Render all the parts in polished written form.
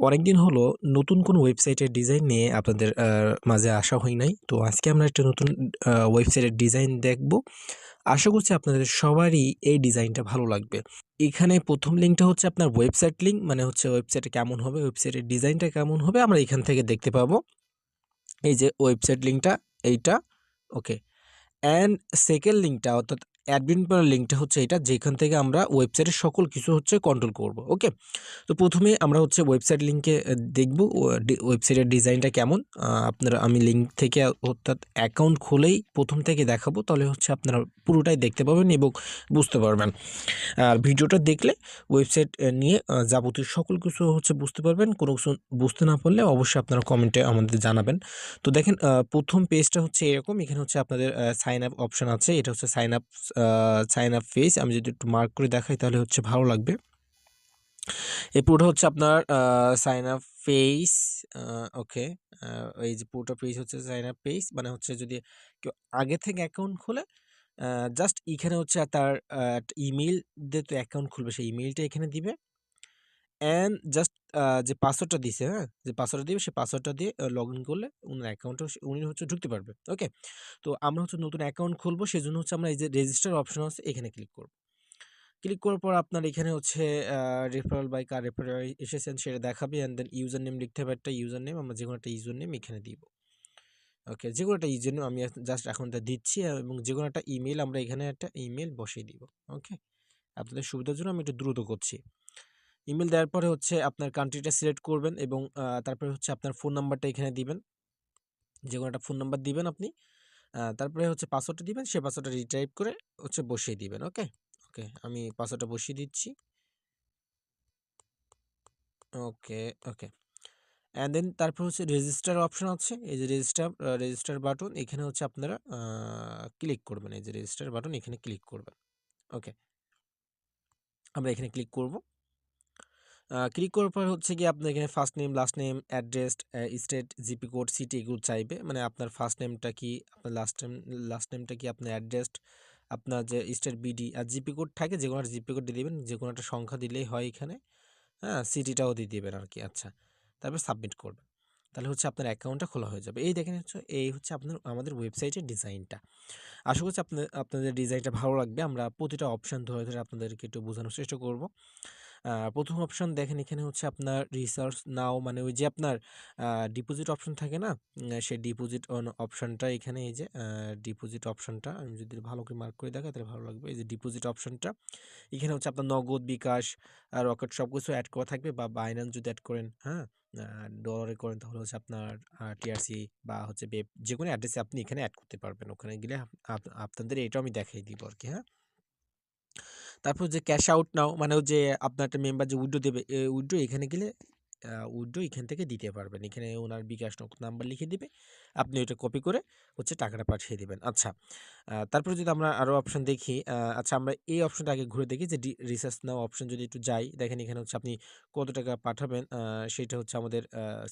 অনেকদিন হলো নতুন কোনো ওয়েবসাইটের ডিজাইন নিয়ে আপনাদের মাঝে আসা হয় নাই। তো আজকে আমরা একটা নতুন ওয়েবসাইটের ডিজাইন দেখব। আশা করছি আপনাদের সবারই এই ডিজাইনটা ভালো লাগবে। এখানে ১ম লিঙ্কটা হচ্ছে আপনার ওয়েবসাইট লিঙ্ক, মানে হচ্ছে ওয়েবসাইটটা কেমন হবে, ওয়েবসাইটের ডিজাইনটা কেমন হবে আমরা এখান থেকে দেখতে পাবো। এই যে ওয়েবসাইট লিঙ্কটা এইটা, ওকে। অ্যান্ড সেকেন্ড লিঙ্কটা অর্থাৎ অ্যাডমিন প্যানেল লিঙ্কটা হচ্ছে এটা, যেখান থেকে আমরা ওয়েবসাইটের সকল কিছু হচ্ছে কন্ট্রোল করব, ওকে। তো প্রথমেই আমরা হচ্ছে ওয়েবসাইট লিঙ্কে দেখব ওয়েবসাইটের ডিজাইনটা কেমন। আমি লিঙ্ক থেকে অর্থাৎ অ্যাকাউন্ট খুলেই প্রথম থেকে দেখাবো, তাহলে হচ্ছে আপনারা পুরোটাই দেখতে পাবেন এবং বুঝতে পারবেন। আর ভিডিওটা দেখলে ওয়েবসাইট নিয়ে যাবতীয় সকল কিছু হচ্ছে বুঝতে পারবেন। কোনো কিছু বুঝতে না পারলে অবশ্যই আপনারা কমেন্টে আমাদের জানাবেন। তো দেখেন, প্রথম পেজটা হচ্ছে এরকম। এখানে হচ্ছে আপনাদের সাইন আপ অপশন আছে। এটা হচ্ছে সাইন আপ পেজ। আমি যদি একটু মার্ক করে দেখাই তাহলে হচ্ছে ভালো লাগবে। এই পুরোটা হচ্ছে আপনার সাইন আপ পেজ, ওকে। এই যে পুরোটা পেজ হচ্ছে সাইন আপ পেজ, মানে হচ্ছে যদি কেউ আগে থেকে অ্যাকাউন্ট খোলে, জাস্ট এখানে হচ্ছে তার ইমেইল দিয়ে তো অ্যাকাউন্ট খুলবে, সেই ইমেইলটা এখানে দিবে। অ্যান্ড জাস্ট যে পাসওয়ার্ডটা দিছে, হ্যাঁ, যে পাসওয়ার্ডটা দিবে সেই পাসওয়ার্ডটা দিয়ে লগ ইন করলে উনার অ্যাকাউন্টে উনি হচ্ছে ঢুকতে পারবে, ওকে। তো আমরা হচ্ছে নতুন অ্যাকাউন্ট খুলবো, সেজন্য হচ্ছে আমরা এই যে রেজিস্টার অপশন আছে এখানে ক্লিক করব। ক্লিক করার পর আপনার এখানে হচ্ছে রেফারেল বাই কার রেফারেল এসেছেন সেটা দেখাবে। অ্যান্ড দেন ইউজার নেম লিখতে হবে, একটা ইউজার নেম, আমরা যেকোনো একটা ইউজার নেম এখানে দিব, ওকে। যেকোনো একটা ইউজার নেম আমি জাস্ট এখন এটা দিচ্ছি, এবং যেকোনো একটা ইমেল আমরা এখানে একটা ইমেল বসিয়ে দিব, ওকে। আপনাদের সুবিধার জন্য আমি একটু দ্রুত করছি। ইমেল দেওয়ার পরে হচ্ছে আপনার কান্ট্রিটা সিলেক্ট করবেন এবং তারপরে হচ্ছে আপনার ফোন নাম্বারটা এখানে দিবেন, যেকোনো একটা ফোন নাম্বার দিবেন আপনি। তারপরে হচ্ছে পাসওয়ার্ডটা দিবেন, সেই পাসওয়ার্ডটা রিটাইপ করে হচ্ছে বসিয়ে দিবেন, ওকে। ওকে, আমি পাসওয়ার্ডটা বসিয়ে দিচ্ছি, ওকে, ওকে। অ্যান্ড দেন তারপর হচ্ছে রেজিস্টার অপশন আছে। এই যে রেজিস্টার বাটন, এখানে হচ্ছে আপনারা ক্লিক করবেন। এই যে রেজিস্টার বাটন এখানে ক্লিক করবেন, ওকে। আমরা এখানে ক্লিক করব। ক্লিক করার পর হচ্ছে গিয়ে আপনার এখানে first name, last name, address, state, GP code, city এগুলো চাইবে। মানে আপনার ফার্স্ট নেমটা কি, আপনার লাস্ট নেমটা কি, আপনার অ্যাড্রেস, আপনার যে স্টেট, বিডি আর জিপি কোড থাকে, যে কোনো একটা জিপি কোড দিয়ে দিবেন, যে কোনো একটা সংখ্যা দিলেই হয় এখানে। হ্যাঁ, সিটিটাও দিয়ে দিবেন আর কি, আচ্ছা। তারপর সাবমিট করবেন। তাহলে হচ্ছে আপনার অ্যাকাউন্টটা খোলা হয়ে যাবে। এই দেখেন হচ্ছে, এই হচ্ছে আমাদের ওয়েবসাইটের ডিজাইনটা। আশা করছি আপনাদের ডিজাইনটা ভালো লাগবে। আমরা প্রতিটা অপশন ধরে ধরে আপনাদেরকে একটু বোঝানোর চেষ্টা করব। প্রথম অপশন দেখেন, এখানে হচ্ছে আপনার রিসার্চ নাও, মানে ওই যে আপনার ডিপোজিট অপশন থাকে না, সেই ডিপোজিট অপশনটা এখানে। এই যে ডিপোজিট অপশনটা আমি যদি ভালো করে মার্ক করে দেখাই তাহলে ভালো লাগবে। এই যে ডিপোজিট অপশনটা, এখানে হচ্ছে আপনার নগদ, বিকাশ আর রকেট সব কিছু অ্যাড করা থাকবে, বা বাইন্যান্স যদি অ্যাড করেন, হ্যাঁ, ডলারে করেন তাহলে হচ্ছে আপনার টিআরসি বা হচ্ছে বেব, যে কোনো অ্যাড্রেসে আপনি এখানে অ্যাড করতে পারবেন। ওখানে গেলে আপনাদের এটাও আমি দেখাই দিব আর কি, হ্যাঁ। তারপর যে ক্যাশ আউট নাও, মানে যে আপনার একটা মেম্বার যে উইথড্র দেবে, উইথড্র এখানে গেলে উইথড্র এখান থেকে দিতে পারবেন। এখানে ওনার বিকাশ নগদ নাম্বার লিখে দিবে, আপনি ওইটা কপি করে হচ্ছে টাকাটা পাঠিয়ে দিবেন, আচ্ছা। তারপরে যদি আমরা আরও অপশন দেখি, আচ্ছা আমরা এই অপশনটা আগে ঘুরে দেখি যে রিসার্চ নাও অপশন যদি একটু যাই, দেখেন এখানে হচ্ছে আপনি কত টাকা পাঠাবেন, সেটা হচ্ছে আমাদের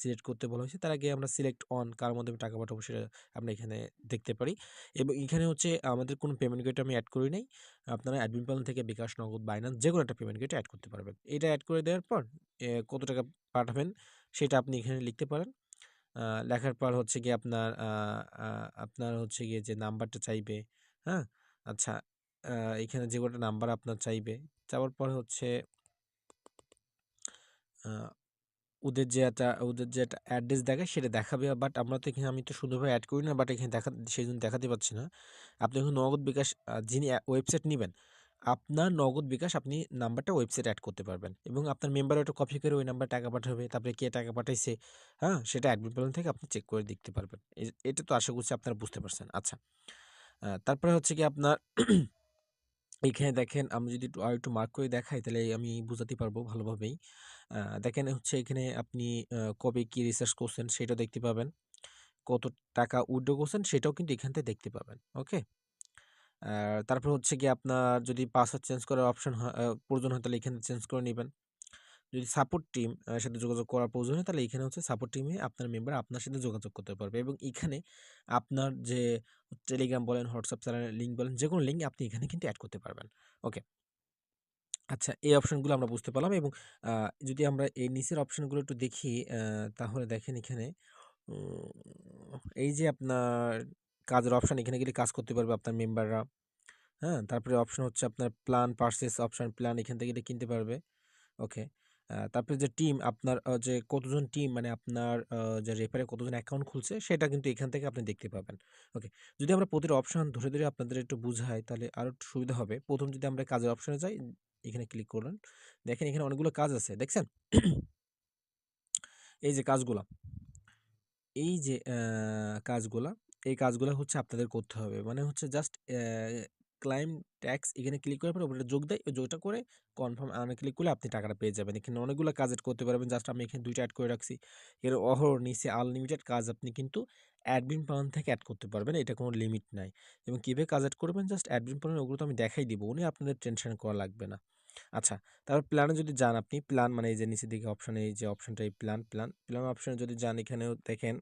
সিলেক্ট করতে বলা হয়েছে। তার আগে আমরা সিলেক্ট অন, কার মাধ্যমে টাকা পাঠাবো সেটা আমরা এখানে দেখতে পারি। এবং এখানে হচ্ছে আমাদের কোনো পেমেন্ট গেট আমি অ্যাড করি নাই। আপনারা অ্যাডমিন প্যানেল থেকে বিকাশ, নগদ, বাইন্যান্স যে কোনো একটা পেমেন্ট গেটে অ্যাড করতে পারবেন। এটা অ্যাড করে দেওয়ার পর কত টাকা পাঠাবেন সেটা আপনি এখানে লিখতে পারেন। লেখার পর হচ্ছে গিয়ে আপনার হচ্ছে গিয়ে যে নাম্বারটা চাইবে, হ্যাঁ, আচ্ছা। এখানে যে কটা নাম্বার আপনার চাইবে, চাওয়ার পর হচ্ছে আহ, ওদের যে একটা অ্যাড্রেস দেখায় সেটা দেখাবে। বাট আমরা তো এখানে, আমি তো সুন্দরভাবে অ্যাড করি না, বাট এখানে সেই জন্য দেখাতে পাচ্ছি না। আপনি এখন নগদ বিকাশ, যিনি ওয়েবসাইট নেবেন, আপনার নগদ বিকাশ আপনি নাম্বারটা ওয়েবসাইট অ্যাড করতে পারবেন, এবং আপনার মেম্বার ওটা কপি করে ওই নাম্বার টাকা পাঠাবে। তারপরে কে টাকা পাঠাইছে, হ্যাঁ, সেটা অ্যাডমিন প্যানেল থেকে আপনি চেক করে দেখতে পারবেন। এটা তো আশা করছি আপনারা বুঝতে পারছেন, আচ্ছা। তারপরে হচ্ছে কি আপনার এইখানে দেখেন, আমি যদি একটু মার্ক করে দেখাই তাহলে আমি বুঝাতে পারবো ভালোভাবেই। দেখেন হচ্ছে এখানে আপনি কবে কি রিসার্চ করছেন সেটাও দেখতে পাবেন, কত টাকা উইথড্র করছেন সেটাও কিন্তু এখান থেকে দেখতে পাবেন, ওকে। তারপর হচ্ছে গিয়ে আপনার যদি পাসওয়ার্ড চেঞ্জ করার অপশন প্রয়োজন হয় তাহলে এখানে চেঞ্জ করে নেবেন। যদি সাপোর্ট টিম সাথে যোগাযোগ করার প্রয়োজন হয় তাহলে এখানে হচ্ছে সাপোর্ট টিমে আপনার মেম্বার আপনার সাথে যোগাযোগ করতে পারবে, এবং এখানে আপনার যে টেলিগ্রাম বলেন, হোয়াটসঅ্যাপ চ্যানেলের লিঙ্ক বলেন, যে কোনো লিঙ্ক আপনি এখানে কিন্তু অ্যাড করতে পারবেন, ওকে। আচ্ছা, এই অপশনগুলো আমরা বুঝতে পারলাম এবং আ যদি আমরা এই নিচের অপশনগুলো একটু দেখি তাহলে দেখেন এখানে এই যে আপনার কাজের অপশন, এখানে গেলে কাজ করতে পারবে আপনার মেম্বাররা। হ্যাঁ? তারপরে অপশন হচ্ছে আপনার প্ল্যান পারচেজ অপশন, প্ল্যান এখান থেকে গেলে কিনতে পারবে। ওকে। তারপরে যে টিম আপনার যে কতজন টিম মানে আপনার যে রেফারে কতজন অ্যাকাউন্ট খুলছে সেটা কিন্তু এখান থেকে আপনি দেখতে পাবেন। ওকে। যদি আমরা প্রতিটা অপশন ধরে আপনাদের একটু বুঝাই তাহলে আরো একটু সুবিধা হবে। ১ম যদি আমরা কাজের অপশনে যাই, এখানে ক্লিক করলেন। দেখেন এখানে অনেকগুলো কাজ আছে। দেখছেন? এই যে কাজগুলা, এই যে কাজগুলা, এই কাজগুলা হচ্ছে আপনাদের করতে হবে। মানে হচ্ছে জাস্ট ক্লাইম ট্যাক্স এখানে ক্লিক করার পরে ওটা যোগ দেয়। ওই যোগটা করে কনফার্ম আর্ন ক্লিক করলে আপনি টাকাটা পেয়ে যাবেন। এখানে অনেকগুলো কাজ এড করতে পারবেন। জাস্ট আমি এখানে ২ টা এড করে রাখছি। এর নিচে আনলিমিটেড কাজ আপনি কিন্তু অ্যাডমিন প্ল্যান থেকে এড করতে পারবেন। এটা কোনো লিমিট নাই। এবং কিভাবে কাজ এড করবেন জাস্ট অ্যাডমিন প্ল্যান ওগুলো তো আমি দেখাই দিব। আপনাদের টেনশন করা লাগবে না। আচ্ছা, তারপর প্ল্যানে যদি যান আপনি, প্ল্যান মানে এই যে নিচের দিকে অপশনে এই যে অপশনটা এই প্ল্যান অপশনে যদি যান এখানেও দেখেন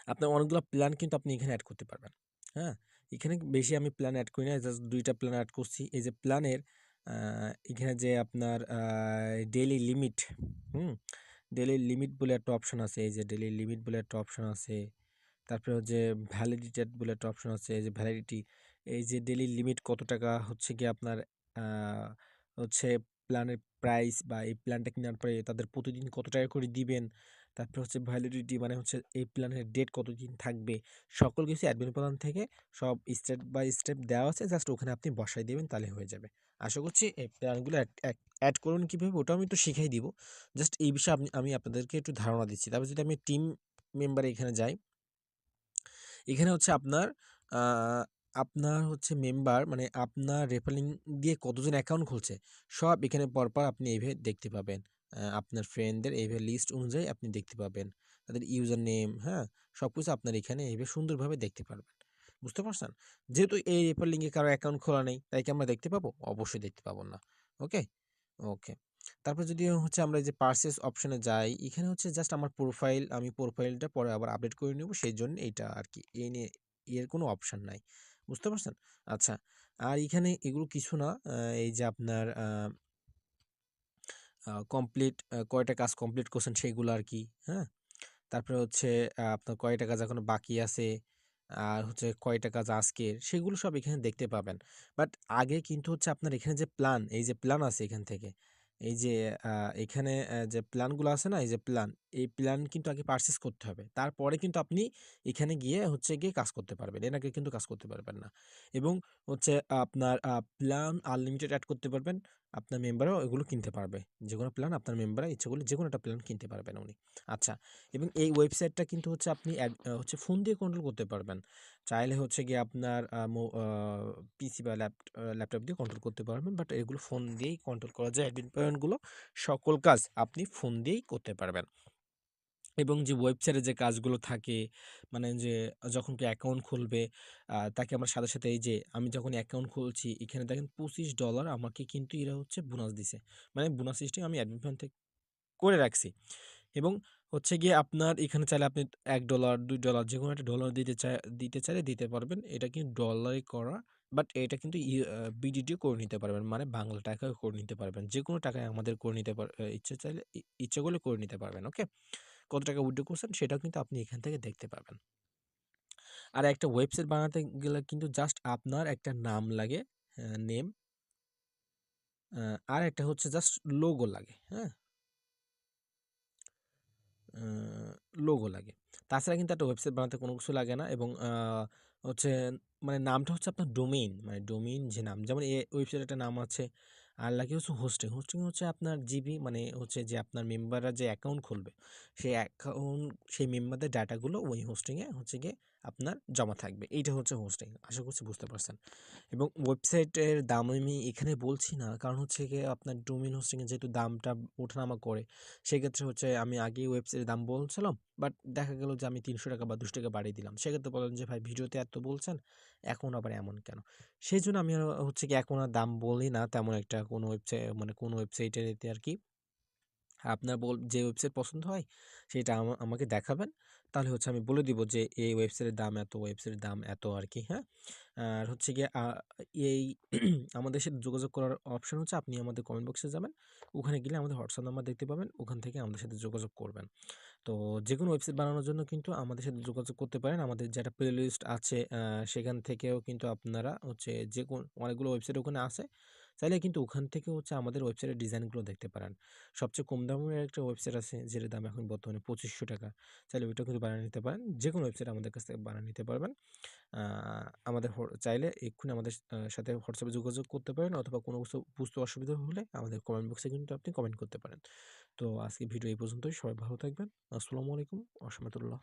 আপনার অনেকগুলো প্ল্যান কিন্তু আপনি এখানে এড করতে পারবেন। হ্যাঁ? এখানে বেশি আমি প্ল্যান এড করি নাই। জাস্ট ২ টা প্ল্যান এড করছি। এই যে প্ল্যানের আ এখানে যে আপনার ডেইলি লিমিট, হুম? ডেইলি লিমিট বলে একটা অপশন আছে। এই যে ডেইলি লিমিট বলে একটা অপশন আছে। তারপরে হচ্ছে ভ্যালিডিটেড বলে একটা অপশন আছে। এই যে ভ্যালিডিটি, এই যে ডেইলি লিমিট কত টাকা হচ্ছে গিয়ে আপনার আ হচ্ছে প্ল্যানের প্রাইস বা এই প্ল্যানটা কেনার পরে তাদের প্রতিদিন কত টাকা করে দিবেন। তারপরে হচ্ছে ভ্যালিডিটি মানে হচ্ছে এই প্ল্যানের ডেট কতদিন থাকবে। সকল কিছু অ্যাডমিন প্ল্যান থেকে সব স্টেপ বাই স্টেপ দেওয়া আছে। জাস্ট ওখানে আপনি বসায় দিবেন তাহলে হয়ে যাবে। আশা করছি এই প্ল্যানগুলো এড করুন কিভাবে ওটাও আমি একটু শিখাই দিব। জাস্ট এই বিষয়ে আমি আপনাদেরকে একটু ধারণা দিচ্ছি। তারপর যদি আমি টিম মেম্বারে এখানে যাই, এখানে হচ্ছে আ আপনার হচ্ছে মেম্বার মানে আপনার রেফারিং দিয়ে কতজন অ্যাকাউন্ট খুলছে, সব এখানে পরপর আপনি এইভাবে দেখতে পাবেন। আপনার ফ্রেন্ডদের এইভাবে লিস্ট অনুযায়ী আপনি দেখতে পাবেন। তাদের ইউজার নেম, হ্যাঁ? সবকিছু আপনার এখানে এইভাবে সুন্দরভাবে দেখতে পারবেন। বুঝতে পারছেন? যেহেতু এই রেফার লিঙ্কে কারো অ্যাকাউন্ট খোলা নেই, তাই কি আমরা দেখতে পাবো? অবশ্যই দেখতে পাবো না। ওকে? ওকে। তারপর যদি হচ্ছে আমরা এই যে পারচেজ অপশনে যাই, এখানে হচ্ছে জাস্ট আমার প্রোফাইল, আমি প্রোফাইলটা পরে আবার আপডেট করে নিব। সেইজন্য এইটা আরকি। এই নিয়ে এর কোনো অপশন নাই। বুঝতে পারছেন? আচ্ছা। আর এখানে এগুলো কিছু না। এই যে আপনার কমপ্লিট কয়টা কাজ কমপ্লিট করছেন সেগুলো আরকি। হ্যাঁ? তারপরে হচ্ছে আপনার কয়টা কাজ এখনো বাকি আছে। আর হচ্ছে কয়টা কাজ আজকের, সেগুলো সব এখানে দেখতে পাবেন। বাট আগে কিন্তু হচ্ছে আপনার এখানে যে প্ল্যান, এই যে প্ল্যান আছে এখান থেকে। এই যে আ এখানে যে প্ল্যানগুলো আছে না? এই যে প্ল্যান, এই প্ল্যান কিন্তু আগে পারচেজ করতে হবে। তারপরে কিন্তু আপনি এখানে গিয়ে হচ্ছে গিয়ে কাজ করতে পারবেন। এর আগে কিন্তু কাজ করতে পারবেন না। এবং হচ্ছে আপনার প্ল্যান আনলিমিটেড এড করতে পারবেন। আপনার মেম্বারও এগুলো কিনতে পারবে। যেকোনো প্ল্যান আপনার মেম্বাররা ইচ্ছা করলে যেকোনো একটা প্ল্যান কিনতে পারবেন উনি। আচ্ছা। এবং এই ওয়েবসাইটটা কিন্তু হচ্ছে আপনি হচ্ছে ফোন দিয়ে কন্ট্রোল করতে পারবেন। চাইলে হচ্ছে গিয়ে আপনার পিসি বা ল্যাপটপ দিয়ে কন্ট্রোল করতে পারবেন। বাট এগুলো ফোন দিয়েই কন্ট্রোল করা যায়। অ্যাডমিন পয়েন্টগুলো সকল কাজ আপনি ফোন দিয়েই করতে পারবেন। এবং যে ওয়েবসাইটে যে কাজগুলো থাকে, মানে যে যখন কেউ অ্যাকাউন্ট খুলবে তাকে আমার সাথে এই যে আমি যখন অ্যাকাউন্ট খুলছি এখানে দেখেন $25 আমাকে কিন্তু এরা হচ্ছে বোনাস দিছে। মানে বোনাস সিস্টেম আমি অ্যাডমিন পয়েন্ট থেকে করে রাখছি। এবং হচ্ছে গিয়ে আপনার এখানে চাইলে আপনি $১, $২ যেকোনো একটা ডলার দিতে চাইলে দিতে পারবেন। এটা কিন্তু ডলারে করা। বাট এটা কিন্তু বিডিটিও করে নিতে পারবেন। মানে বাংলা টাকায়ও করে নিতে পারবেন। যেকোনো টাকায় আমাদের করে নিতে ইচ্ছে চাইলে ইচ্ছে করলে করে নিতে পারবেন। ওকে? কত টাকা উইথড্র করছেন সেটাও কিন্তু আপনি এখান থেকে দেখতে পাবেন। আর একটা ওয়েবসাইট বানাতে গেলে কিন্তু জাস্ট আপনার একটা নাম লাগে, নেম, আর একটা হচ্ছে জাস্ট লোগো লাগে। হ্যাঁ? আ লোগো লাগে। তাছাড়া কিন্তু একটা ওয়েবসাইট বানাতে কোনো কিছু লাগে না এবং হচ্ছে মানে নামটা হচ্ছে আপনার ডোমেইন। মানে ডোমেইন যে নাম, যেমন ওয়েবসাইটের একটা নাম আছে। আর লাগে হচ্ছে হোস্টিং। হোস্টিং হচ্ছে আপনার জিবি, মানে হচ্ছে যে আপনার মেম্বাররা যে অ্যাকাউন্ট খুলবে, সেই মেম্বারদের ডাটাগুলো ওই হোস্টিং এ হচ্ছে গিয়ে আপনার জমা থাকবে। এইটা হচ্ছে হোস্টিং। আশা করছি বুঝতে পারছেন। এবং ওয়েবসাইটের দাম আমি এখানে বলছি না। কারণ হচ্ছে গিয়ে আপনার ডোমেইন হোস্টিং এর যেহেতু দামটা ওঠানামা করে, সেক্ষেত্রে হচ্ছে আমি আগেই ওয়েবসাইটের দাম বলছিলাম। বাট দেখা গেল যে আমি ৳৩০০ বা ৳২০০ বাড়িয়ে দিলাম। সেক্ষেত্রে বললেন যে, "ভাই ভিডিওতে এত বলছেন, এখন আবার এমন কেন?" সেজন্য আমি হচ্ছে কি এখন আর দাম বলি না তেমন একটা কোনো ওয়েবসাইটের এতে আরকি। আপনার যে ওয়েবসাইট পছন্দ হয় সেটা আমাকে দেখাবেন। তাহলে হচ্ছে আমি বলে দিব যে এই ওয়েবসাইটের দাম এত, ওয়েবসাইটের দাম এত আরকি, হ্যাঁ? আর হচ্ছে গিয়ে এই আমাদের সাথে যোগাযোগ করার অপশন হচ্ছে আপনি আমাদের কমেন্ট বক্সে যাবেন। ওখানে গেলে আমাদের হোয়াটসঅ্যাপ নাম্বার দেখতে পাবেন। ওখান থেকে আমাদের সাথে যোগাযোগ করবেন। তো যেকোনো ওয়েবসাইট বানানোর জন্য কিন্তু আমাদের সাথে যোগাযোগ করতে পারেন। আমাদের যেটা প্লেলিস্ট আছে সেখান থেকেও কিন্তু আপনারা হচ্ছে অনেকগুলো ওয়েবসাইট ওখানে আছে। চাইলে কিন্তু ওখান থেকে হচ্ছে আমাদের ওয়েবসাইটের ডিজাইনগুলো দেখতে পারেন। সবচেয়ে কম দামের একটা ওয়েবসাইট আছে যেটার দাম এখন বর্তমানে ৳২৫০০। চাইলে ওইটাও কিন্তু বানিয়ে নিতে পারেন। যেকোনো ওয়েবসাইট আমাদের কাছ থেকে বানিয়ে নিতে পারবেন। আ আমাদের চাইলে এক্ষুনি আমাদের সাথে হোয়াটসঅ্যাপে যোগাযোগ করতে পারেন, অথবা কোনো কিছু বুঝতে অসুবিধা হলে আমাদের কমেন্ট বক্সে কিন্তু আপনি কমেন্ট করতে পারেন। তো আজকে ভিডিও এই পর্যন্তই। সবাই ভালো থাকবেন। আসসালামু আলাইকুম ওয়া রাহমাতুল্লাহ।